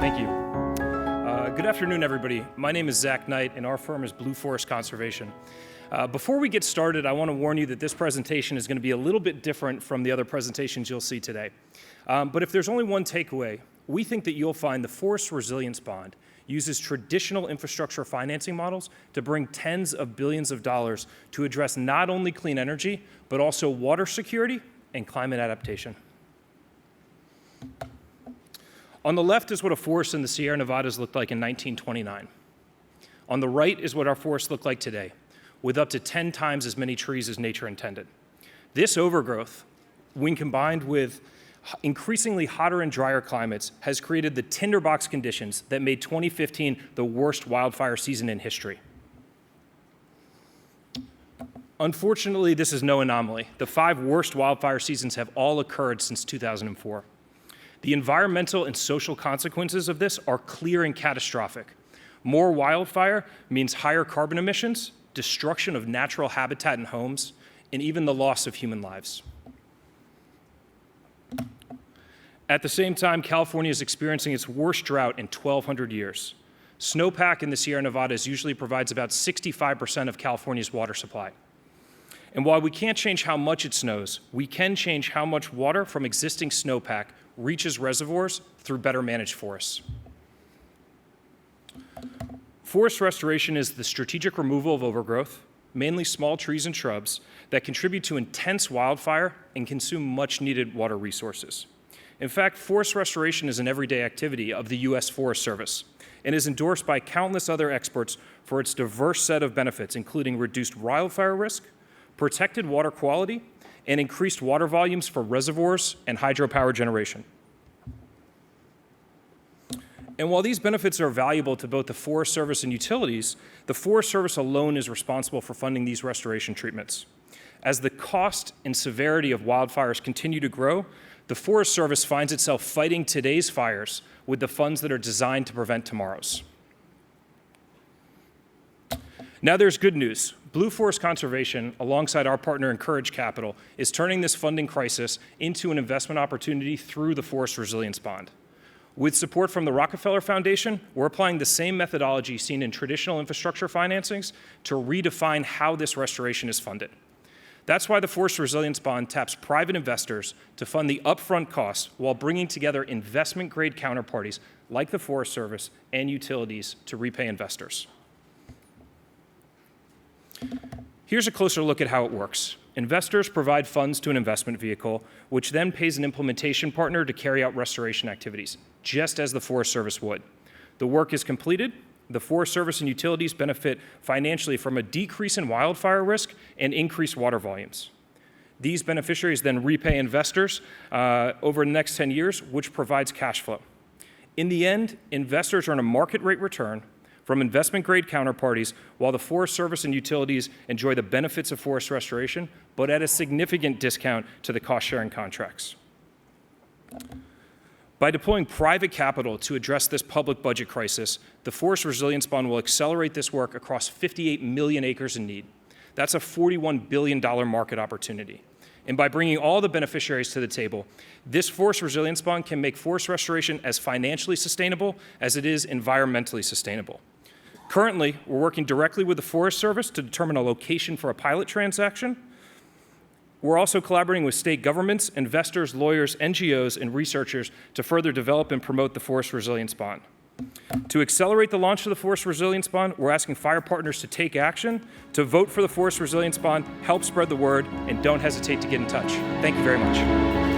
Thank you. Good afternoon, everybody. My name is Zach Knight, and our firm is Blue Forest Conservation. Before we get started, I want to warn you that this presentation is going to be a little bit different from the other presentations you'll see today. But if there's only one takeaway, we think that you'll find the Forest Resilience Bond uses traditional infrastructure financing models to bring tens of billions of dollars to address not only clean energy, but also water security and climate adaptation. On the left is what a forest in the Sierra Nevadas looked like in 1929. On the right is what our forests look like today, with up to 10 times as many trees as nature intended. This overgrowth, when combined with increasingly hotter and drier climates, has created the tinderbox conditions that made 2015 the worst wildfire season in history. Unfortunately, this is no anomaly. The 5 worst wildfire seasons have all occurred since 2004. The environmental and social consequences of this are clear and catastrophic. More wildfire means higher carbon emissions, destruction of natural habitat and homes, and even the loss of human lives. At the same time, California is experiencing its worst drought in 1,200 years. Snowpack in the Sierra Nevadas usually provides about 65% of California's water supply. And while we can't change how much it snows, we can change how much water from existing snowpack reaches reservoirs through better managed forests. Forest restoration is the strategic removal of overgrowth, mainly small trees and shrubs, that contribute to intense wildfire and consume much needed water resources. In fact, forest restoration is an everyday activity of the U.S. Forest Service and is endorsed by countless other experts for its diverse set of benefits, including reduced wildfire risk, protected water quality, and increased water volumes for reservoirs and hydropower generation. And while these benefits are valuable to both the Forest Service and utilities, the Forest Service alone is responsible for funding these restoration treatments. As the cost and severity of wildfires continue to grow, the Forest Service finds itself fighting today's fires with the funds that are designed to prevent tomorrow's. Now there's good news. Blue Forest Conservation, alongside our partner Encourage Capital, is turning this funding crisis into an investment opportunity through the Forest Resilience Bond. With support from the Rockefeller Foundation, we're applying the same methodology seen in traditional infrastructure financings to redefine how this restoration is funded. That's why the Forest Resilience Bond taps private investors to fund the upfront costs while bringing together investment-grade counterparties like the Forest Service and utilities to repay investors. Here's a closer look at how it works. Investors provide funds to an investment vehicle, which then pays an implementation partner to carry out restoration activities, just as the Forest Service would. The work is completed. The Forest Service and utilities benefit financially from a decrease in wildfire risk and increased water volumes. These beneficiaries then repay investors over the next 10 years, which provides cash flow. In the end, investors earn a market rate return from investment-grade counterparties, while the Forest Service and utilities enjoy the benefits of forest restoration, but at a significant discount to the cost-sharing contracts. By deploying private capital to address this public budget crisis, the Forest Resilience Bond will accelerate this work across 58 million acres in need. That's a $41 billion market opportunity. And by bringing all the beneficiaries to the table, this Forest Resilience Bond can make forest restoration as financially sustainable as it is environmentally sustainable. Currently, we're working directly with the Forest Service to determine a location for a pilot transaction. We're also collaborating with state governments, investors, lawyers, NGOs, and researchers to further develop and promote the Forest Resilience Bond. To accelerate the launch of the Forest Resilience Bond, we're asking FiRe partners to take action, to vote for the Forest Resilience Bond, help spread the word, and don't hesitate to get in touch. Thank you very much.